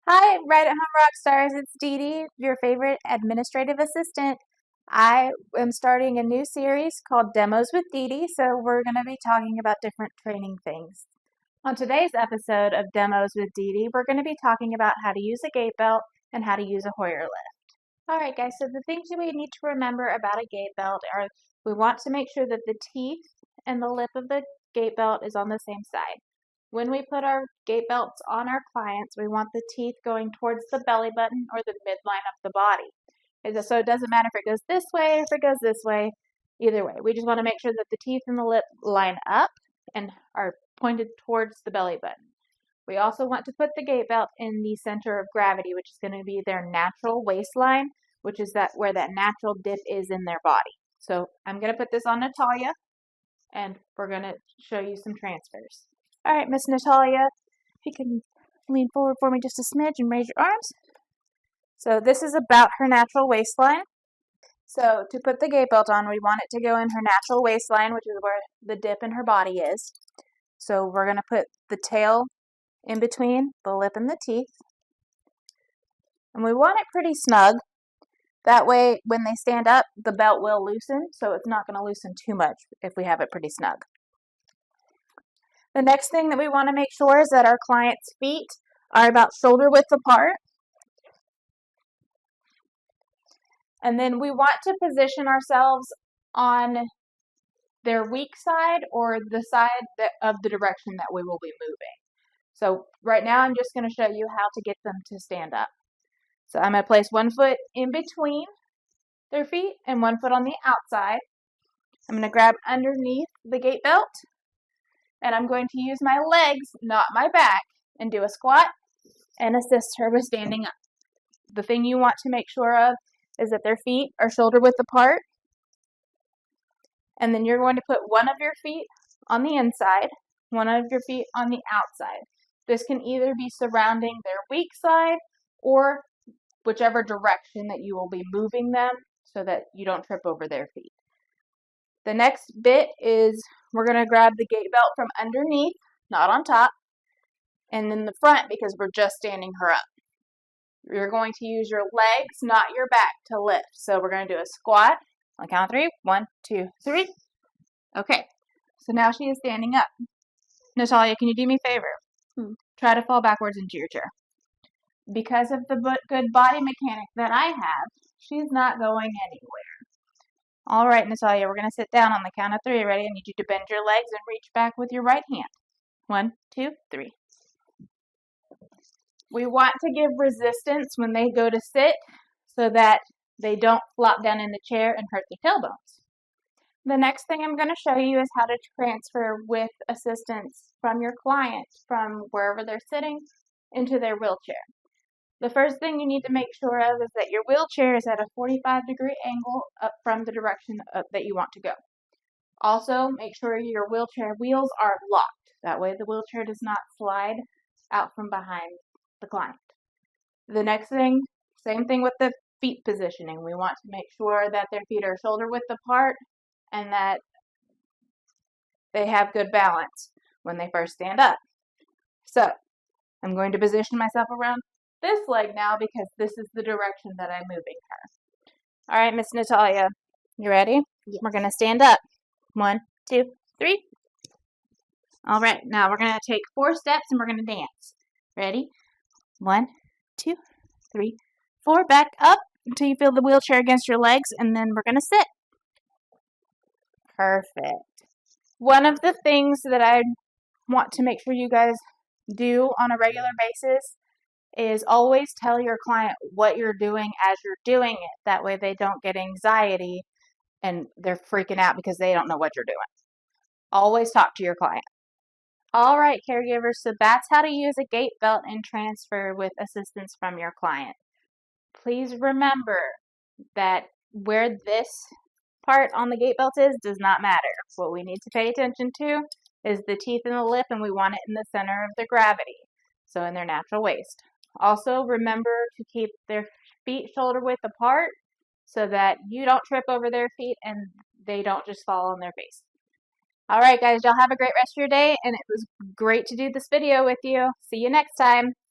Hi, Right at Home Rockstars. It's Dede, your favorite administrative assistant. I am starting a new series called Demos with Dede, so we're going to be talking about different training things. On today's episode of Demos with Dede, we're going to be talking about how to use a gait belt and how to use a Hoyer lift. Alright guys, so the things that we need to remember about a gait belt are we want to make sure that the teeth and the lip of the gait belt is on the same side. When we put our gait belts on our clients, we want the teeth going towards the belly button or the midline of the body. So it doesn't matter if it goes this way or if it goes this way, either way. We just want to make sure that the teeth and the lip line up and are pointed towards the belly button. We also want to put the gait belt in the center of gravity, which is going to be their natural waistline, which is where that natural dip is in their body. So I'm going to put this on Natalia, and we're going to show you some transfers. All right, Miss Natalia, if you can lean forward for me just a smidge and raise your arms. So this is about her natural waistline. So to put the gait belt on, we want it to go in her natural waistline, which is where the dip in her body is. So we're going to put the tail in between the lip and the teeth. And we want it pretty snug. That way, when they stand up, the belt will loosen, so it's not going to loosen too much if we have it pretty snug. The next thing that we want to make sure is that our client's feet are about shoulder width apart. And then we want to position ourselves on their weak side or the side of the direction that we will be moving. So right now I'm just going to show you how to get them to stand up. So I'm going to place one foot in between their feet and one foot on the outside. I'm going to grab underneath the gait belt and I'm going to use my legs, not my back, and do a squat and assist her with standing up. The thing you want to make sure of is that their feet are shoulder width apart, and then you're going to put one of your feet on the inside, one of your feet on the outside. This can either be surrounding their weak side or whichever direction that you will be moving them so that you don't trip over their feet. The next bit is we're going to grab the gait belt from underneath, not on top, and in the front because we're just standing her up. You're going to use your legs, not your back, to lift. So we're going to do a squat on count of 3. 1, 2, 3. Okay, so now she is standing up. Natalia, can you do me a favor? Try to fall backwards into your chair. Because of the good body mechanic that I have, she's not going anywhere. All right, Natalia, we're going to sit down on the count of 3. Ready? I need you to bend your legs and reach back with your right hand. 1, 2, 3. We want to give resistance when they go to sit so that they don't flop down in the chair and hurt their tailbones. The next thing I'm going to show you is how to transfer with assistance from your client from wherever they're sitting into their wheelchair. The first thing you need to make sure of is that your wheelchair is at a 45-degree angle up from the direction that you want to go. Also, make sure your wheelchair wheels are locked. That way the wheelchair does not slide out from behind the client. The next thing, same thing with the feet positioning. We want to make sure that their feet are shoulder width apart and that they have good balance when they first stand up. So, I'm going to position myself around this leg now because this is the direction that I'm moving her. All right, Miss Natalia, you ready? Yes. We're going to stand up. 1, 2, 3. All right, now we're going to take 4 steps and we're going to dance. Ready? 1, 2, 3, 4. Back up until you feel the wheelchair against your legs, and then we're going to sit. Perfect. One of the things that I want to make sure you guys do on a regular basis is always tell your client what you're doing as you're doing it. That way they don't get anxiety and they're freaking out because they don't know what you're doing. Always talk to your client. All right, caregivers, so that's how to use a gait belt and transfer with assistance from your client. Please remember that where this part on the gait belt is does not matter. What we need to pay attention to is the teeth and the lip, and we want it in the center of the gravity, so in their natural waist. Also, remember to keep their feet shoulder width apart so that you don't trip over their feet and they don't just fall on their face. All right, guys, y'all have a great rest of your day, and it was great to do this video with you. See you next time.